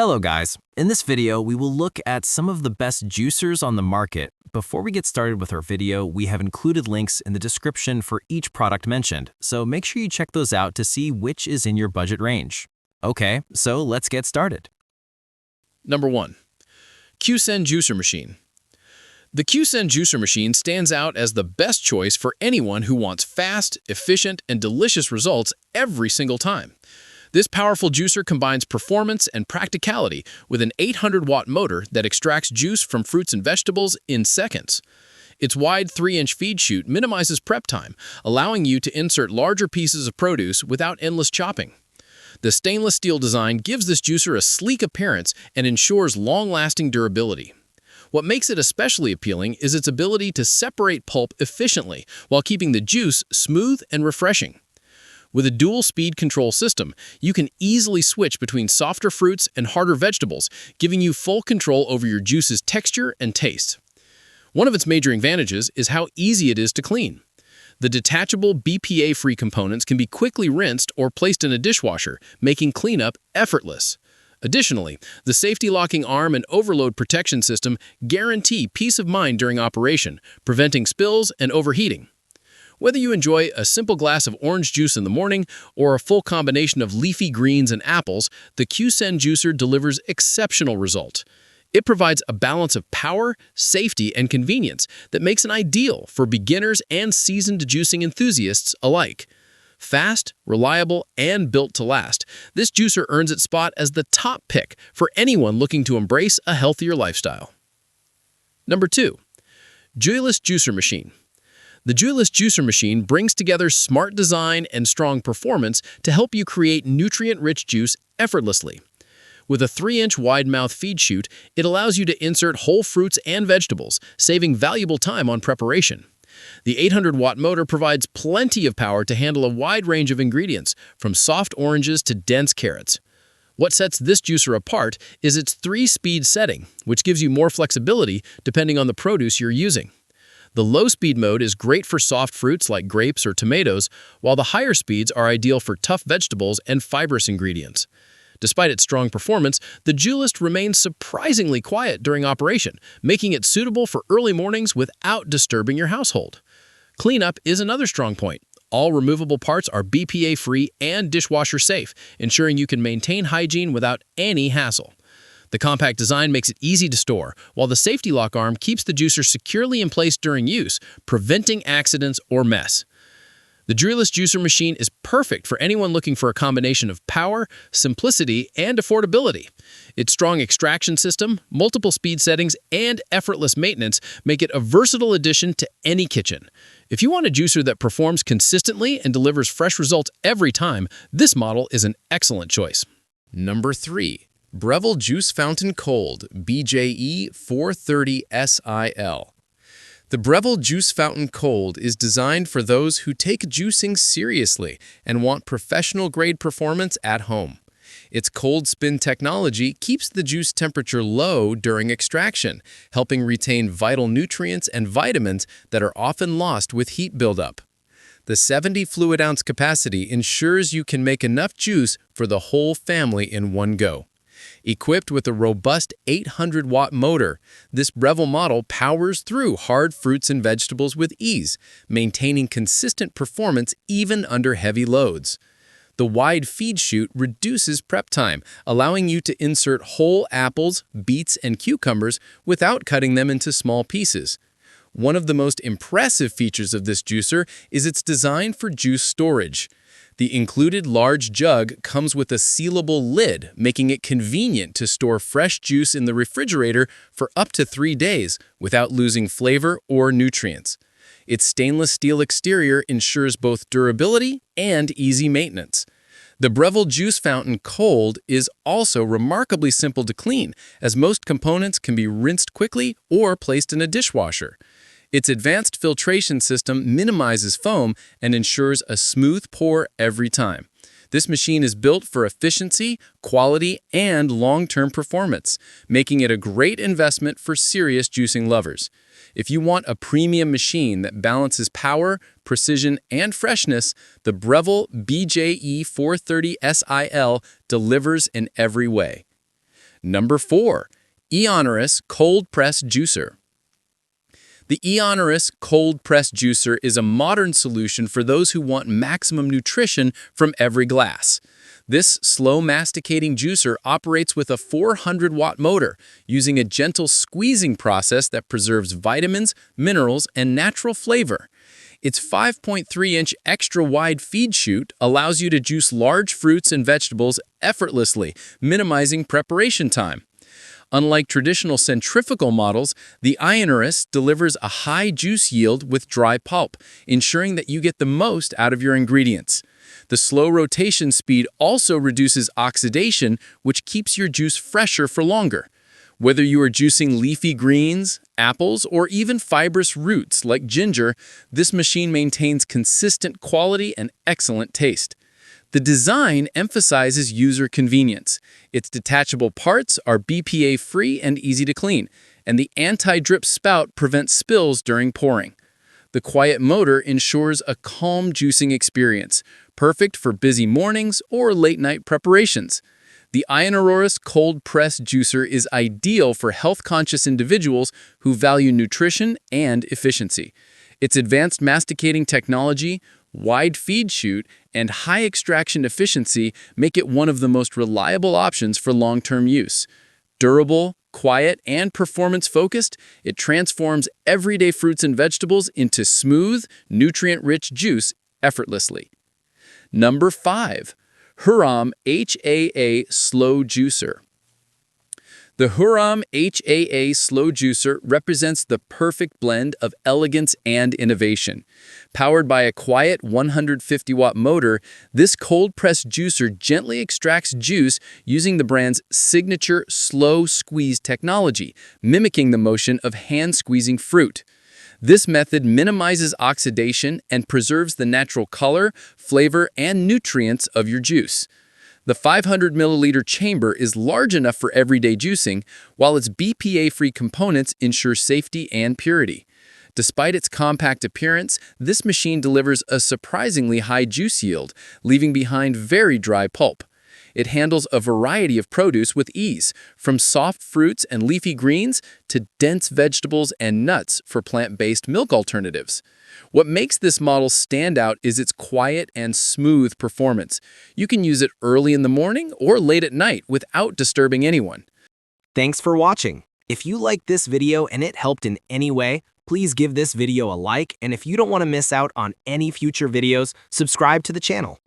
Hello guys, in this video we will look at some of the best juicers on the market. Before we get started with our video, we have included links in the description for each product mentioned, so make sure you check those out to see which is in your budget range. Okay, so let's get started. Number 1. Qsen Juicer Machine. The Qsen Juicer Machine stands out as the best choice for anyone who wants fast, efficient, and delicious results every single time. This powerful juicer combines performance and practicality with an 800-watt motor that extracts juice from fruits and vegetables in seconds. Its wide 3-inch feed chute minimizes prep time, allowing you to insert larger pieces of produce without endless chopping. The stainless steel design gives this juicer a sleek appearance and ensures long-lasting durability. What makes it especially appealing is its ability to separate pulp efficiently while keeping the juice smooth and refreshing. With a dual speed control system, you can easily switch between softer fruits and harder vegetables, giving you full control over your juice's texture and taste. One of its major advantages is how easy it is to clean. The detachable BPA-free components can be quickly rinsed or placed in a dishwasher, making cleanup effortless. Additionally, the safety locking arm and overload protection system guarantee peace of mind during operation, preventing spills and overheating. Whether you enjoy a simple glass of orange juice in the morning or a full combination of leafy greens and apples, the Qsen juicer delivers exceptional results. It provides a balance of power, safety, and convenience that makes it ideal for beginners and seasoned juicing enthusiasts alike. Fast, reliable, and built to last, this juicer earns its spot as the top pick for anyone looking to embrace a healthier lifestyle. Number 2. Joyless Juicer Machine. The Joyless Juicer Machine brings together smart design and strong performance to help you create nutrient-rich juice effortlessly. With a 3-inch wide-mouth feed chute, it allows you to insert whole fruits and vegetables, saving valuable time on preparation. The 800-watt motor provides plenty of power to handle a wide range of ingredients, from soft oranges to dense carrots. What sets this juicer apart is its 3-speed setting, which gives you more flexibility depending on the produce you're using. The low-speed mode is great for soft fruits like grapes or tomatoes, while the higher speeds are ideal for tough vegetables and fibrous ingredients. Despite its strong performance, the Joyless remains surprisingly quiet during operation, making it suitable for early mornings without disturbing your household. Cleanup is another strong point. All removable parts are BPA-free and dishwasher-safe, ensuring you can maintain hygiene without any hassle. The compact design makes it easy to store, while the safety lock arm keeps the juicer securely in place during use, preventing accidents or mess. The Joyless Juicer Machine is perfect for anyone looking for a combination of power, simplicity, and affordability. Its strong extraction system, multiple speed settings, and effortless maintenance make it a versatile addition to any kitchen. If you want a juicer that performs consistently and delivers fresh results every time, this model is an excellent choice. Number 3. Breville Juice Fountain Cold BJE 430 SIL. The Breville Juice Fountain Cold is designed for those who take juicing seriously and want professional-grade performance at home. Its cold spin technology keeps the juice temperature low during extraction, helping retain vital nutrients and vitamins that are often lost with heat buildup. The 70 fluid ounce capacity ensures you can make enough juice for the whole family in one go. Equipped with a robust 800-watt motor, this Breville model powers through hard fruits and vegetables with ease, maintaining consistent performance even under heavy loads. The wide feed chute reduces prep time, allowing you to insert whole apples, beets, and cucumbers without cutting them into small pieces. One of the most impressive features of this juicer is its design for juice storage. The included large jug comes with a sealable lid, making it convenient to store fresh juice in the refrigerator for up to 3 days without losing flavor or nutrients. Its stainless steel exterior ensures both durability and easy maintenance. The Breville Juice Fountain Cold is also remarkably simple to clean, as most components can be rinsed quickly or placed in a dishwasher. Its advanced filtration system minimizes foam and ensures a smooth pour every time. This machine is built for efficiency, quality, and long-term performance, making it a great investment for serious juicing lovers. If you want a premium machine that balances power, precision, and freshness, the Breville BJE 430 SIL delivers in every way. Number 4. Ionorous Cold Press Juicer. The Ionorous Cold Press Juicer is a modern solution for those who want maximum nutrition from every glass. This slow masticating juicer operates with a 400-watt motor, using a gentle squeezing process that preserves vitamins, minerals, and natural flavor. Its 5.3-inch extra-wide feed chute allows you to juice large fruits and vegetables effortlessly, minimizing preparation time. Unlike traditional centrifugal models, the Ionorous delivers a high juice yield with dry pulp, ensuring that you get the most out of your ingredients. The slow rotation speed also reduces oxidation, which keeps your juice fresher for longer. Whether you are juicing leafy greens, apples, or even fibrous roots like ginger, this machine maintains consistent quality and excellent taste. The design emphasizes user convenience. Its detachable parts are BPA-free and easy to clean, and the anti-drip spout prevents spills during pouring. The quiet motor ensures a calm juicing experience, perfect for busy mornings or late-night preparations. The Ionorous Cold Press Juicer is ideal for health-conscious individuals who value nutrition and efficiency. Its advanced masticating technology, wide feed chute, and high extraction efficiency make it one of the most reliable options for long-term use. Durable, quiet, and performance-focused, it transforms everyday fruits and vegetables into smooth, nutrient-rich juice effortlessly. Number 5. Huram HAA Slow Juicer. The Huram HAA Slow Juicer represents the perfect blend of elegance and innovation. Powered by a quiet 150-watt motor, this cold-press juicer gently extracts juice using the brand's signature slow squeeze technology, mimicking the motion of hand-squeezing fruit. This method minimizes oxidation and preserves the natural color, flavor, and nutrients of your juice. The 500-milliliter chamber is large enough for everyday juicing, while its BPA-free components ensure safety and purity. Despite its compact appearance, this machine delivers a surprisingly high juice yield, leaving behind very dry pulp. It handles a variety of produce with ease, from soft fruits and leafy greens to dense vegetables and nuts for plant-based milk alternatives. What makes this model stand out is its quiet and smooth performance. You can use it early in the morning or late at night without disturbing anyone. Thanks for watching. If you liked this video and it helped in any way, please give this video a like, and if you don't want to miss out on any future videos, subscribe to the channel.